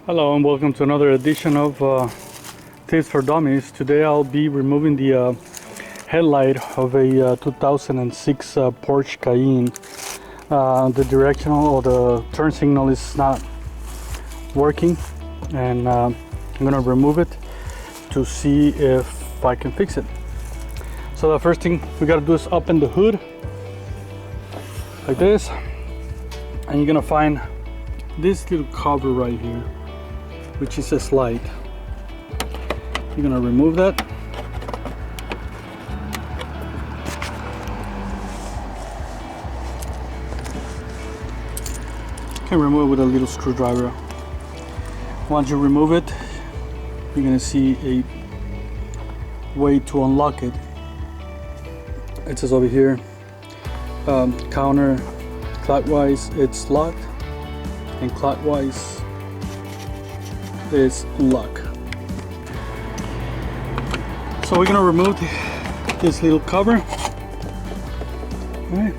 Hello and welcome to another edition of Tips for Dummies. Today I'll be removing the headlight of a 2006 Porsche Cayenne. The directional or the turn signal is not working, and I'm gonna remove it to see if I can fix it. So the first thing we gotta do is open the hood like this, and you're gonna find this little cover right here, which is a slide. You're gonna remove that. You can remove it with a little screwdriver. Once you remove it, you're gonna see a way to unlock it. It says over here, counter clockwise it's locked, and clockwise is lock. So we're gonna remove this little cover, right?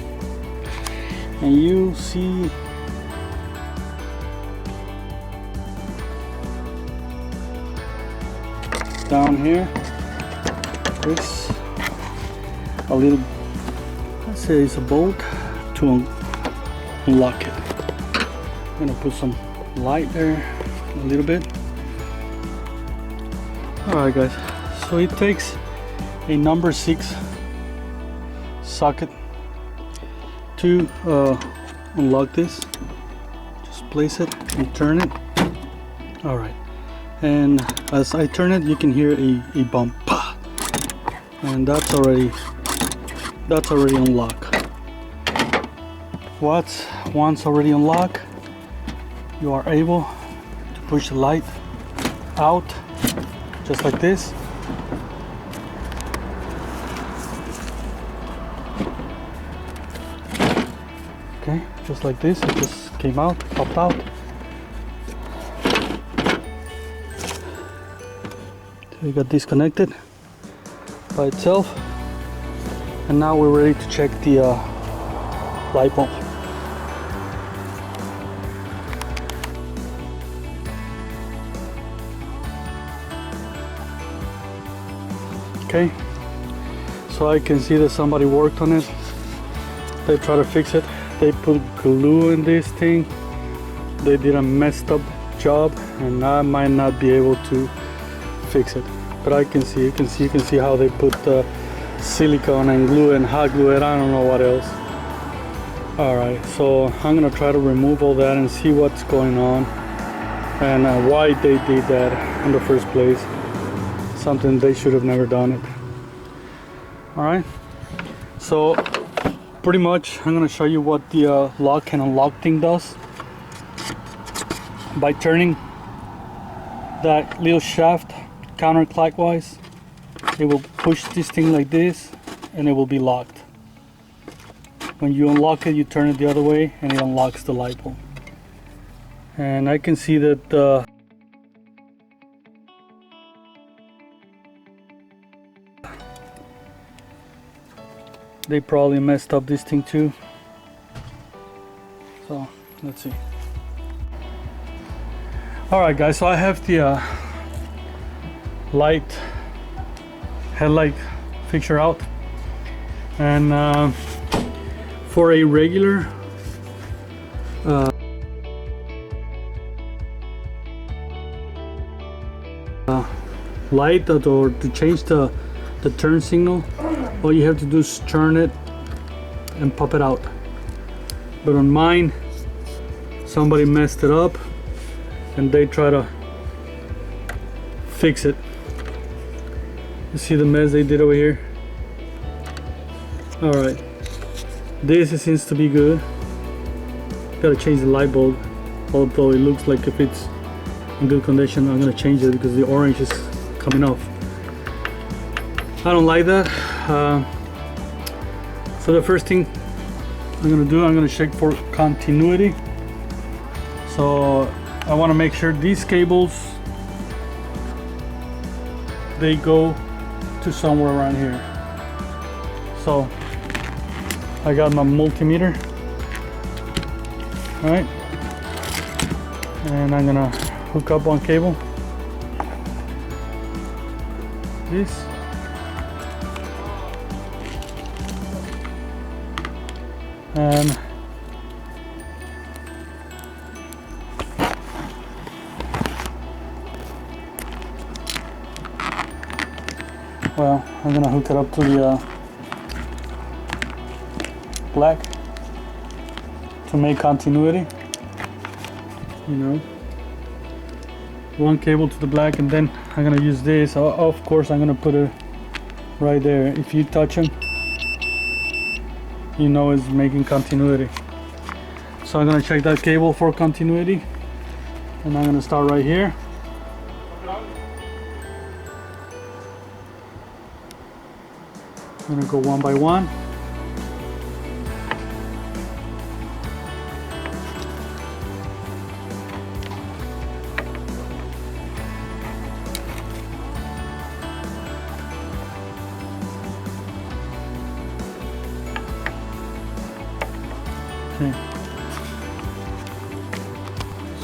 And you see down here there's a little, let's say it's a bolt to unlock it. I'm gonna put some light there a little bit. Alright guys, so it takes a number 6 socket to unlock this. Just place it and turn it. Alright, and as I turn it you can hear a bump, and that's already unlocked. Once already unlocked, you are able to push the light out just like this. Okay, just like this. It just came out, popped out. So it got disconnected by itself, and now we're ready to check the light bulb. Okay, so I can see that somebody worked on it. They tried to fix it. They put glue in this thing. They did a messed up job, and I might not be able to fix it. But I can see, you can see how they put silicone and glue and hot glue, and I don't know what else. All right, so I'm gonna try to remove all that and see what's going on and why they did that in the first place. Something they should have never done it. All right, so pretty much I'm gonna show you what the lock and unlock thing does. By turning that little shaft counterclockwise, it will push this thing like this and it will be locked. When you unlock it, you turn it the other way and it unlocks the light bulb. And I can see that they probably messed up this thing too. So let's see. All right guys, so I have the headlight fixture out, and for a regular light, or to change the turn signal, all you have to do is turn it and pop it out. But on mine, somebody messed it up and they try to fix it. You see the mess they did over here? Alright, this seems to be good. Gotta change the light bulb, although it looks like if it's in good condition. I'm gonna change it because the orange is coming off. I don't like that. So the first thing I'm gonna check for continuity. So I want to make sure these cables, they go to somewhere around here. So I got my multimeter, all right, and I'm gonna hook up one cable. This. And well, I'm gonna hook it up to the black to make continuity, you know, one cable to the black, and then I'm gonna use this. Of course, I'm gonna put it right there. If you touch them, you know it's making continuity. So I'm gonna check that cable for continuity, and I'm gonna start right here. I'm gonna go one by one. Okay.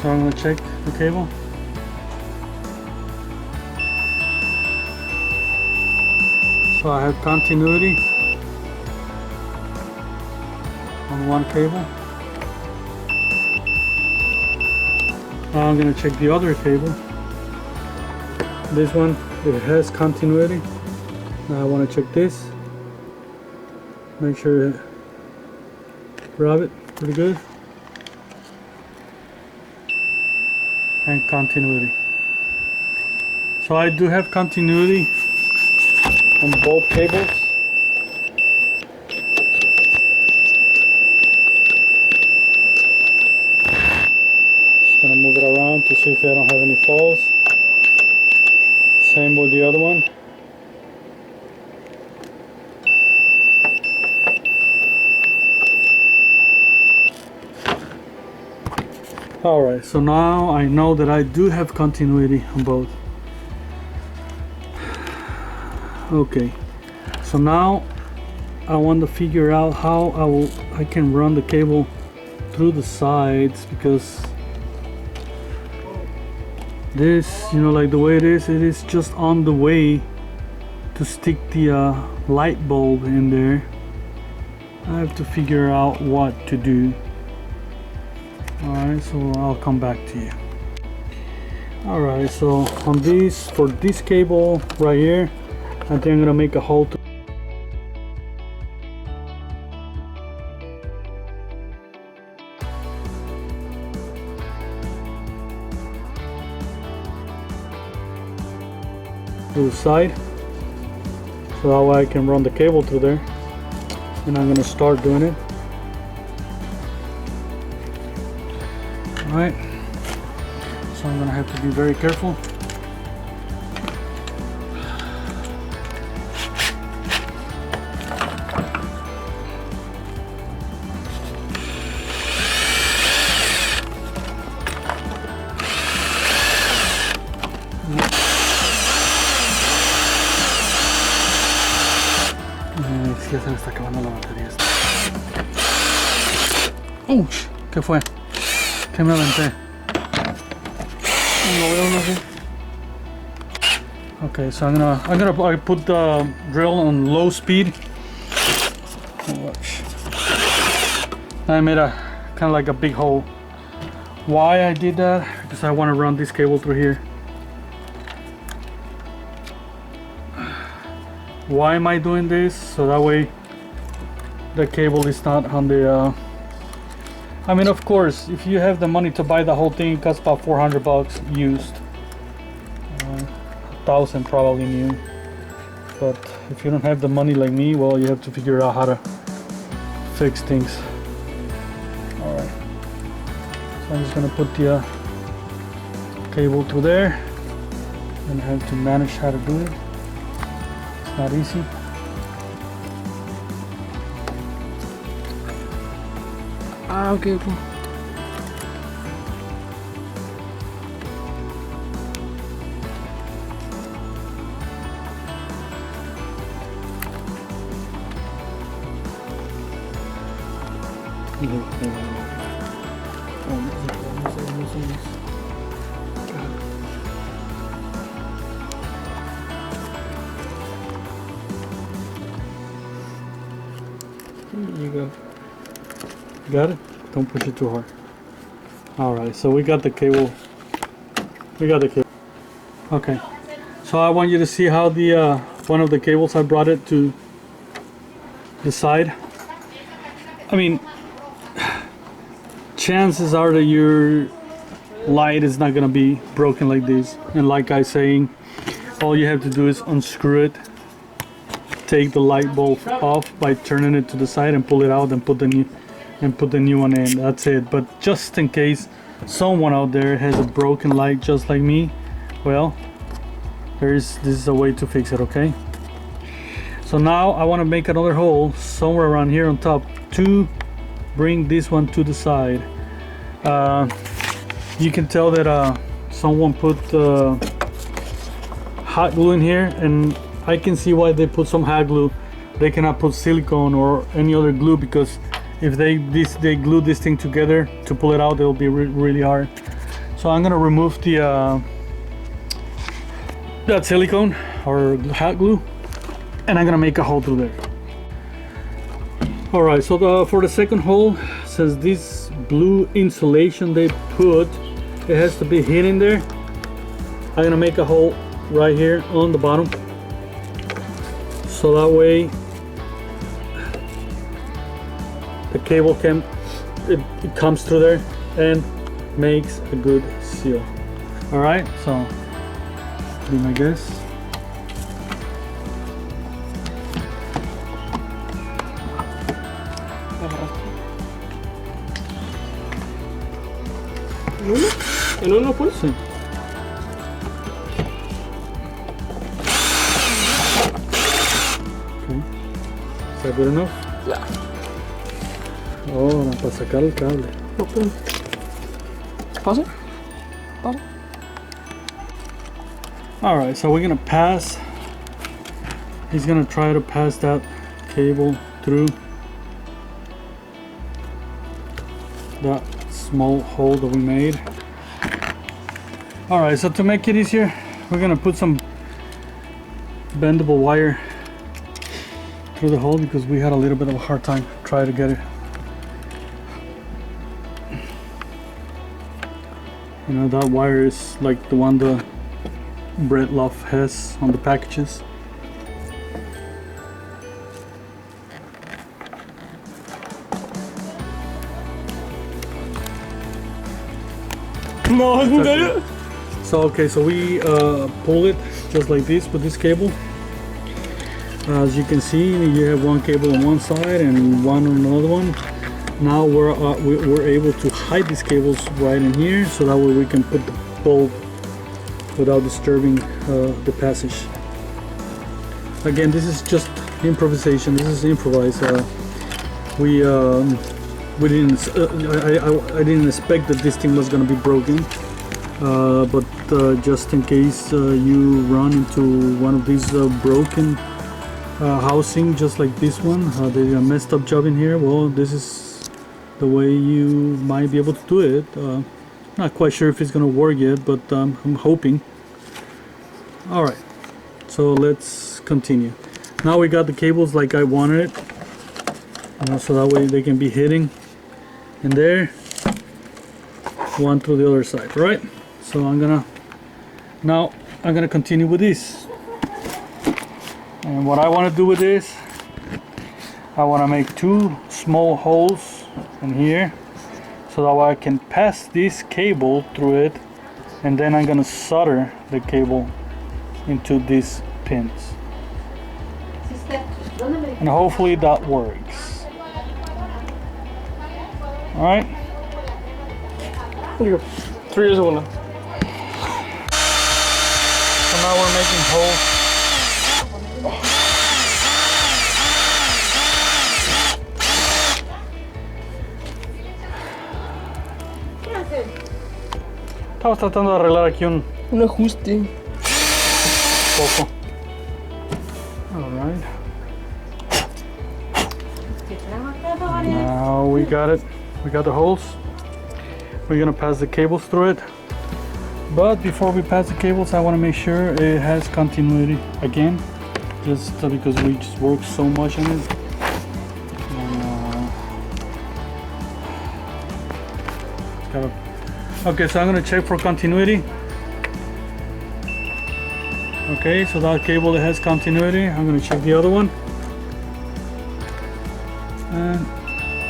So I'm going to check the cable. So I have continuity on one cable. Now I'm going to check the other cable. This one, it has continuity. Now I want to check this. Make sure it grab it pretty good. And continuity. So I do have continuity on both cables. Just gonna move it around to see if I don't have any falls. Same with the other one. Alright, so now I know that I do have continuity on both. Okay, so now I want to figure out how I can run the cable through the sides, because this, you know, like the way it is just on the way to stick the light bulb in there. I have to figure out what to do. Alright, so I'll come back to you. Alright, so on this, for this cable right here, I think I'm gonna make a hole to the side, so that way I can run the cable through there, and I'm gonna start doing it. Alright, so I'm gonna have to be very careful. Sí, ya se me está acabando la batería. ¡Ouch! ¿Qué fue? ¿Qué me aventé? No veo, no sé. Okay, so I put the drill on low speed. Watch. I made a kind of like a big hole. Why I did that? Because I want to run this cable through here. Why am I doing this? So that way the cable is not on the I mean, of course, if you have the money to buy the whole thing, it costs about 400 bucks used. 1,000 probably new. But if you don't have the money like me, well, you have to figure out how to fix things. Alright, so I'm just gonna put the cable through there, and I have to manage how to do it. It's not easy. Ah, okay, okay. You go. Got it? Don't push it too hard. Alright, so we got the cable. Okay. So I want you to see how the one of the cables I brought it to the side. I mean, chances are that your light is not gonna be broken like this. And like I saying, all you have to do is unscrew it, take the light bulb off by turning it to the side and pull it out and put the new one in. That's it. But just in case someone out there has a broken light just like me, well, this is a way to fix it. Okay, so now I want to make another hole somewhere around here on top to bring this one to the side. You can tell that someone put hot glue in here, and I can see why they put some hot glue. They cannot put silicone or any other glue, because if they glue this thing together to pull it out, it'll be really hard. So I'm gonna remove the that silicone or hot glue, and I'm gonna make a hole through there. All right, so for the second hole, since this blue insulation they put, it has to be hidden there, I'm gonna make a hole right here on the bottom, so that way the cable it comes through there and makes a good seal. All right, so be my guess. ¿En uno pues? Sí. Okay. Is that good enough? Yeah. Oh, para sacar el cable. Okay. Pause it. Pause it. All right, so we're gonna pass. He's gonna try to pass that cable through that small hole that we made. All right, so to make it easier, we're gonna put some bendable wire through the hole, because we had a little bit of a hard time trying to get it. You know, that wire is like the one the Bread Love has on the packages. No, Okay. So okay, so we pull it just like this with this cable. As you can see, you have one cable on one side and one on another one. Now we're able to hide these cables right in here, so that way we can put the bulb without disturbing the passage. Again, this is just improvisation. This is improvised. We didn't. I didn't expect that this thing was gonna be broken. But just in case you run into one of these broken housing, just like this one, they did a messed up job in here. Well, this is the way you might be able to do it. Not quite sure if it's gonna work yet, but I'm hoping. All right, so let's continue. Now we got the cables like I wanted it, so that way they can be hitting in there, one through the other side, right? So I'm gonna continue with this. And what I want to do with this, I want to make two small holes in here, so that way I can pass this cable through it, and then I'm gonna solder the cable into these pins, and hopefully that works. All right. Here you go. 3 years old now. So now we're making holes. Estamos tratando de arreglar aquí un ajuste. poco. All right. Now we got it. We got the holes. We're gonna pass the cables through it. But before we pass the cables, I want to make sure it has continuity again, just because we just worked so much on it. And, It's kind of okay. So I'm gonna check for continuity. Okay, so that cable that has continuity. I'm gonna check the other one. And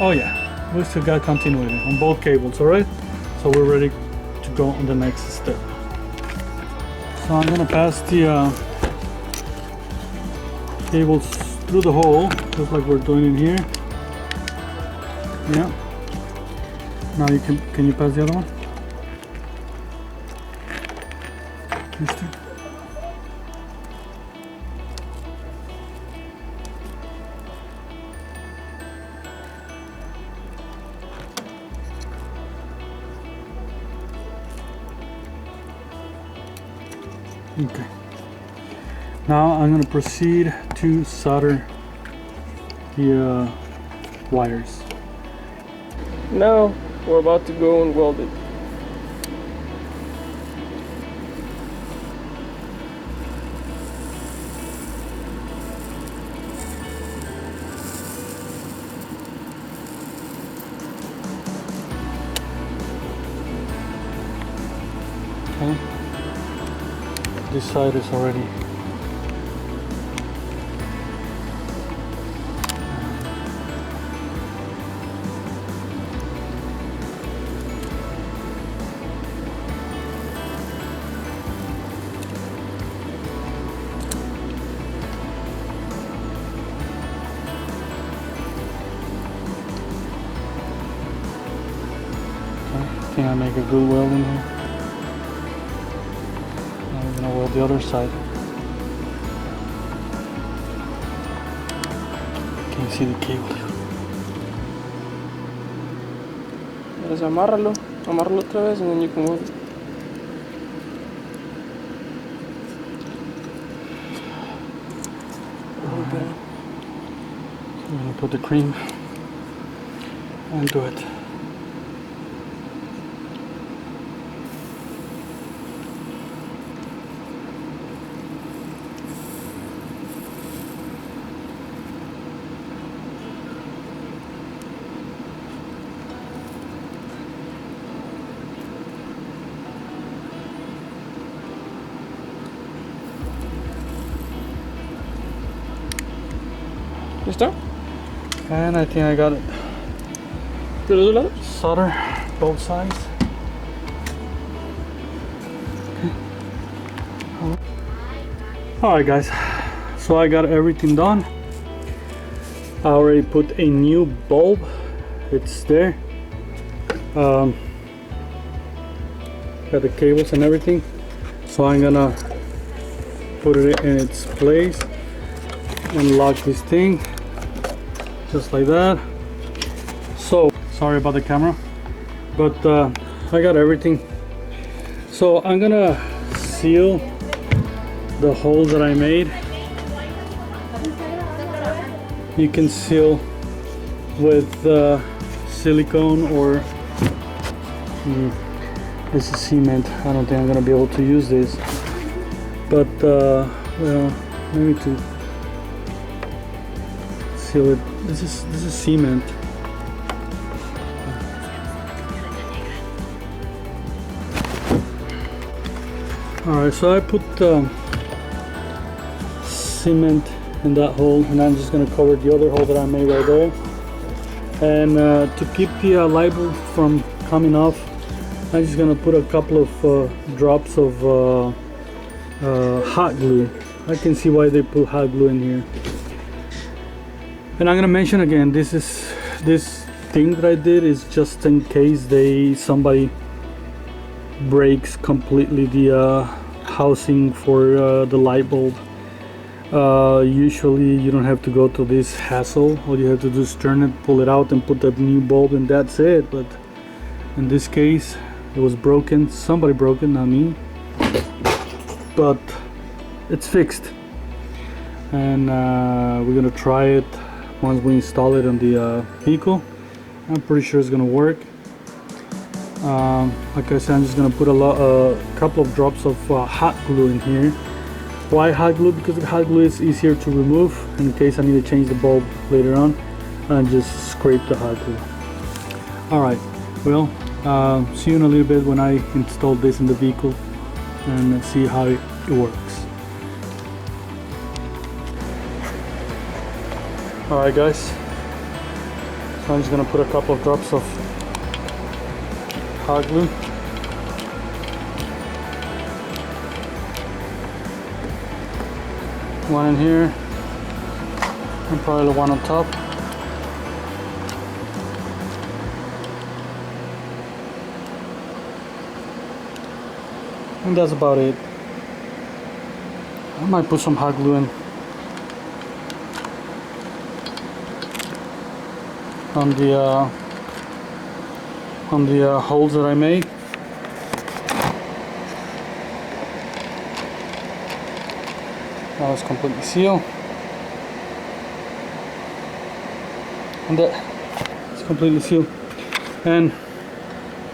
oh yeah, we still got continuity on both cables. All right, so we're ready to go on the next step. So I'm gonna pass the cables through the hole, just like we're doing in here. Yeah. Now you can you pass the other one? These two. Okay. Now I'm going to proceed to solder the wires. Now we're about to go and weld it. Okay. This side is already I think I make a good weld in here. Now we're gonna weld the other side. Can you see the cable? Just amárralo otra vez, and then you can weld it. Alright. So we're gonna put the cream and do it. ¿Listo? And I think I got it. ¿De los dos lados? Solder both sides. Okay. Alright guys, so I got everything done. I already put a new bulb. It's there. Got the cables and everything. So I'm gonna put it in its place and lock this thing just like that. So sorry about the camera, but I got everything. So I'm gonna seal the holes that I made. You can seal with silicone or this is cement. I don't think I'm gonna be able to use this, but well, maybe to seal it. This is cement. Alright, so I put cement in that hole, and I'm just gonna cover the other hole that I made right there. And to keep the light bulb from coming off, I'm just gonna put a couple of drops of hot glue. I can see why they put hot glue in here. And I'm gonna mention again, this thing that I did is just in case somebody breaks completely the housing for the light bulb. Usually you don't have to go to this hassle. All you have to do is turn it, pull it out, and put that new bulb, and that's it. But in this case, it was broken. Somebody broke it, not me. But it's fixed, and we're gonna try it once we install it on the vehicle. I'm pretty sure it's gonna work. Like I said, I'm just gonna put a couple of drops of hot glue in here. Why hot glue? Because the hot glue is easier to remove in case I need to change the bulb later on, and just scrape the hot glue. Alright, well, See you in a little bit when I install this in the vehicle and see how it works. Alright guys, so I'm just gonna put a couple of drops of hot glue. One in here and probably one on top. And that's about it. I might put some hot glue in on the holes that I made. Now it's completely sealed, and that it's completely sealed, and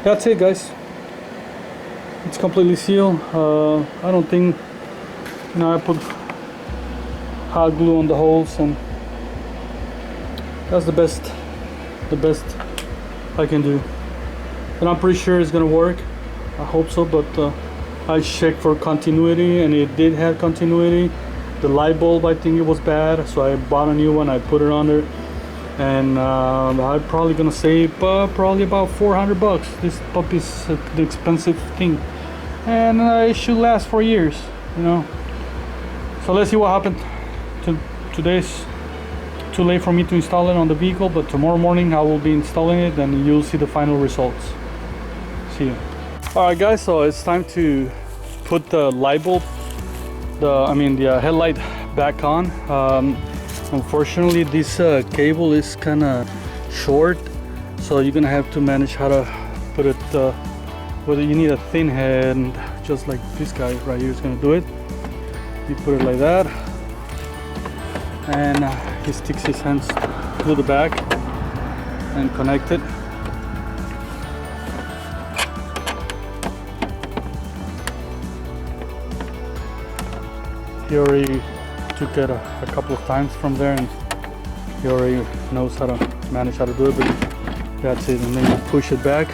that's it, guys. It's completely sealed. I don't think, I put hot glue on the holes, and that's the best I can do. And I'm pretty sure it's gonna work. I hope so, but I checked for continuity, and it did have continuity. The light bulb, I think it was bad, so I bought a new one. I put it on there, and I'm probably gonna save probably about 400 bucks. This puppy's the expensive thing, and it should last for years, So let's see what happened. Today's too late for me to install it on the vehicle, but tomorrow morning I will be installing it, and you'll see the final results. See you. All right, guys. So it's time to put the light bulb, the headlight back on. Unfortunately, this cable is kind of short, so you're gonna have to manage how to put it. Whether you need a thin head, just like this guy right here is gonna do it. You put it like that, and he sticks his hands through the back and connect it. He already took it a couple of times from there, and he already knows how to manage how to do it, but that's it. And then you push it back.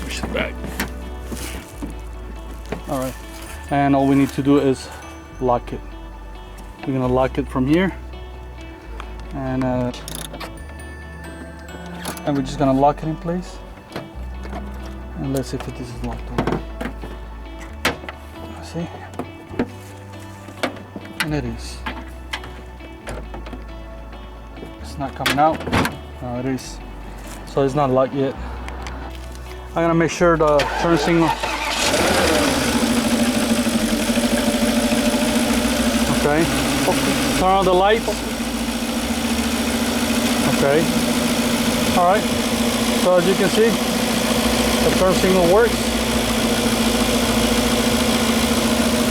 Push it back. All right, and all we need to do is lock it. We're gonna lock it from here, and we're just gonna lock it in place. And let's see if this is locked over. See, and it is. It's not coming out. No, it is. So it's not locked yet. I'm gonna make sure the turn signal. Okay. Turn on the light. Okay. All right. So as you can see, the turn signal works.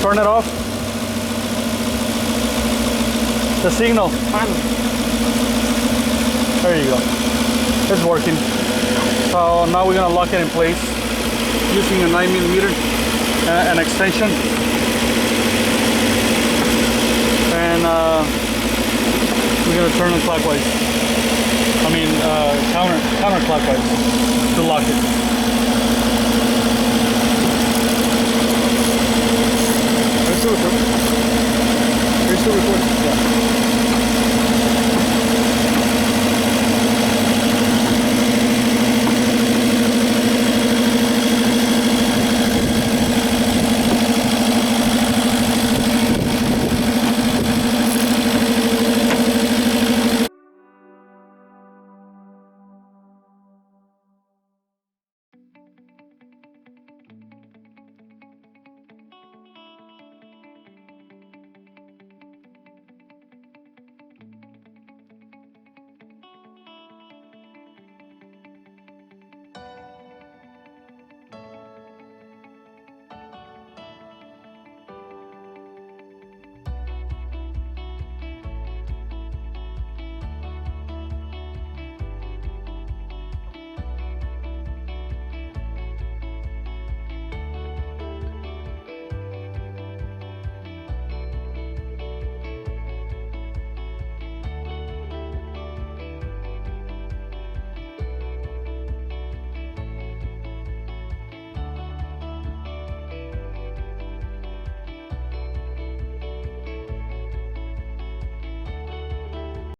Turn it off. The signal. There you go. It's working. So now we're gonna lock it in place using a 9mm an extension, and we're gonna turn it clockwise. Counterclockwise to lock it. You're still recording.